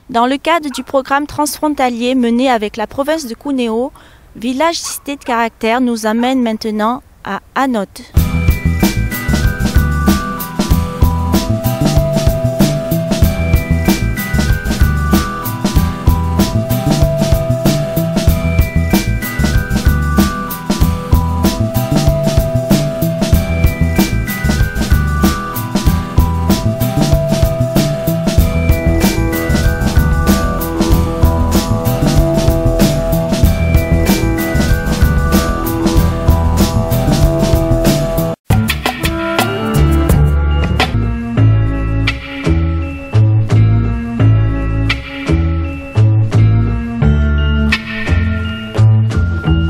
Dans le cadre du programme transfrontalier mené avec la province de Cuneo, Village Cité de Caractère nous amène maintenant à Anote.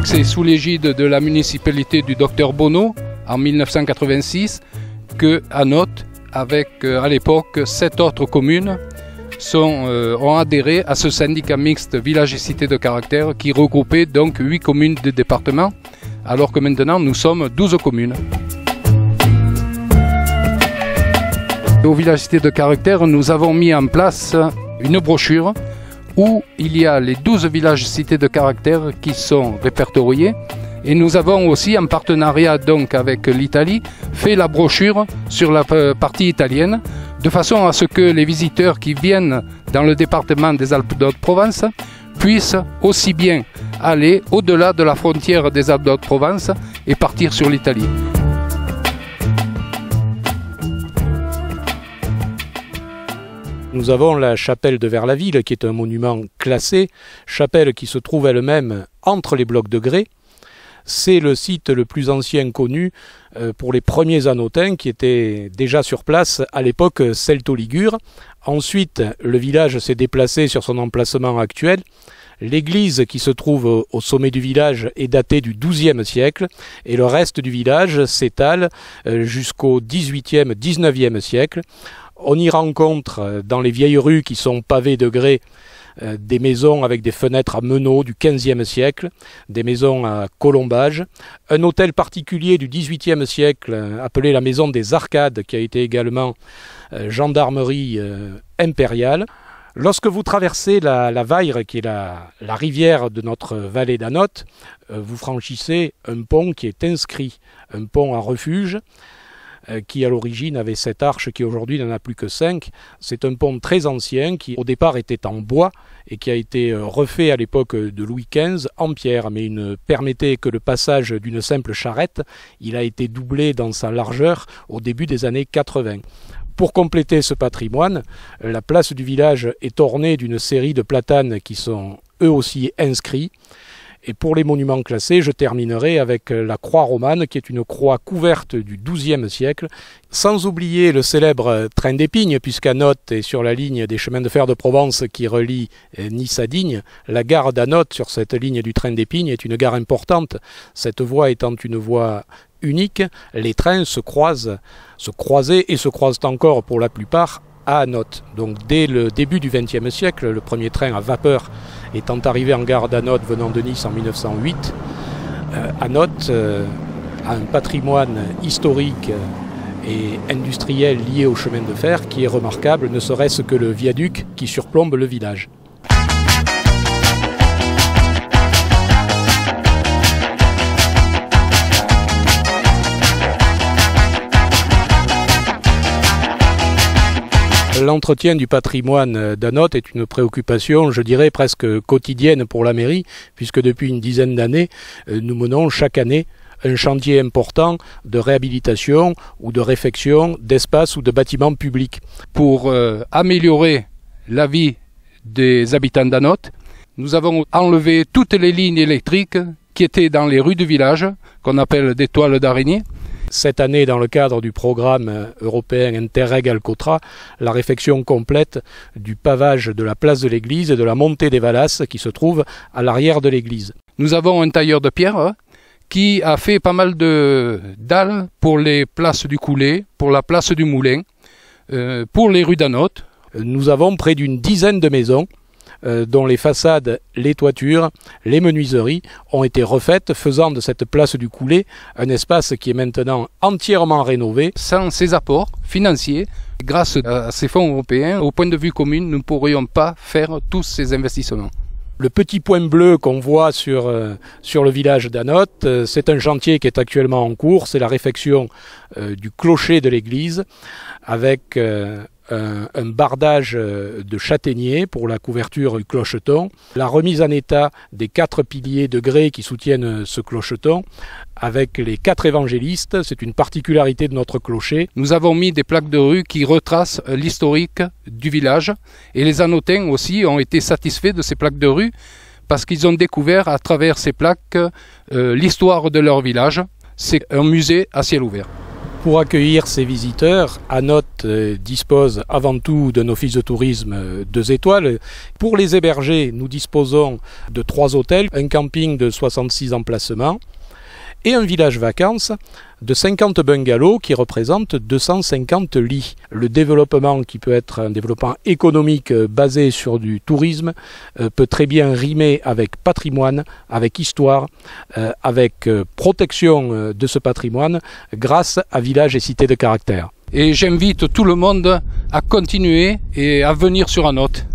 C'est sous l'égide de la municipalité du Dr Bono en 1986 que Anote, avec à l'époque 7 autres communes, ont adhéré à ce syndicat mixte Village et Cité de Caractère qui regroupait donc 8 communes du département, alors que maintenant nous sommes 12 communes. Au Village Cité de Caractère, nous avons mis en place une brochure où il y a les 12 villages cités de caractère qui sont répertoriés. Et nous avons aussi, en partenariat donc avec l'Italie, fait la brochure sur la partie italienne, de façon à ce que les visiteurs qui viennent dans le département des Alpes de Haute-Provence puissent aussi bien aller au-delà de la frontière des Alpes de Haute-Provence et partir sur l'Italie. Nous avons la chapelle de Vers-la-Ville qui est un monument classé, chapelle qui se trouve elle-même entre les blocs de grès. C'est le site le plus ancien connu pour les premiers Anotins qui étaient déjà sur place à l'époque celto-ligure. Ensuite, le village s'est déplacé sur son emplacement actuel. L'église qui se trouve au sommet du village est datée du XIIe siècle et le reste du village s'étale jusqu'au XVIIIe, XIXe siècle. On y rencontre dans les vieilles rues qui sont pavées de grès des maisons avec des fenêtres à meneaux du XVe siècle, des maisons à colombage, un hôtel particulier du XVIIIe siècle appelé la maison des Arcades qui a été également gendarmerie impériale. Lorsque vous traversez la Vaire, qui est la rivière de notre vallée d'Anote, vous franchissez un pont qui est inscrit, un pont à refuge, qui à l'origine avait 7 arches, qui aujourd'hui n'en a plus que 5. C'est un pont très ancien qui au départ était en bois et qui a été refait à l'époque de Louis XV en pierre, mais il ne permettait que le passage d'une simple charrette. Il a été doublé dans sa largeur au début des années 80. Pour compléter ce patrimoine, la place du village est ornée d'une série de platanes qui sont eux aussi inscrits. Et pour les monuments classés, je terminerai avec la croix romane, qui est une croix couverte du XIIe siècle, sans oublier le célèbre train d'Épingle, puisqu'Anote est sur la ligne des chemins de fer de Provence qui relie Nice à Digne. La gare d'Anote, sur cette ligne du train d'Épingle, est une gare importante. Cette voie étant une voie unique, les trains se croisaient et se croisent encore pour la plupart à Anote. Donc dès le début du XXe siècle, le premier train à vapeur étant arrivé en gare d'Anote venant de Nice en 1908, Anote a un patrimoine historique et industriel lié au chemin de fer qui est remarquable, ne serait-ce que le viaduc qui surplombe le village. L'entretien du patrimoine d'Anote est une préoccupation, je dirais, presque quotidienne pour la mairie, puisque depuis une dizaine d'années, nous menons chaque année un chantier important de réhabilitation ou de réfection d'espaces ou de bâtiments publics. Pour améliorer la vie des habitants d'Anote, nous avons enlevé toutes les lignes électriques qui étaient dans les rues du village, qu'on appelle des toiles d'araignée. Cette année, dans le cadre du programme européen Interreg Alcotra, la réfection complète du pavage de la place de l'église et de la montée des Valasses qui se trouve à l'arrière de l'église. Nous avons un tailleur de pierre qui a fait pas mal de dalles pour les places du Coulet, pour la place du Moulin, pour les rues d'Anote. Nous avons près d'une dizaine de maisons dont les façades, les toitures, les menuiseries ont été refaites, faisant de cette place du Coulet un espace qui est maintenant entièrement rénové. Sans ces apports financiers, grâce à ces fonds européens, au point de vue commune, nous ne pourrions pas faire tous ces investissements. Le petit point bleu qu'on voit sur le village d'Anotte, c'est un chantier qui est actuellement en cours, c'est la réfection du clocher de l'église avec un bardage de châtaignier pour la couverture du clocheton, la remise en état des 4 piliers de grès qui soutiennent ce clocheton, avec les 4 évangélistes, c'est une particularité de notre clocher. Nous avons mis des plaques de rue qui retracent l'historique du village et les Anotains aussi ont été satisfaits de ces plaques de rue parce qu'ils ont découvert à travers ces plaques l'histoire de leur village. C'est un musée à ciel ouvert. Pour accueillir ces visiteurs, Anotte dispose avant tout d'un office de tourisme 2 étoiles. Pour les héberger, nous disposons de 3 hôtels, un camping de 66 emplacements et un village vacances de 50 bungalows qui représentent 250 lits. Le développement, qui peut être un développement économique basé sur du tourisme, peut très bien rimer avec patrimoine, avec histoire, avec protection de ce patrimoine grâce à Village et Cité de Caractère. Et j'invite tout le monde à continuer et à venir sur Anotte.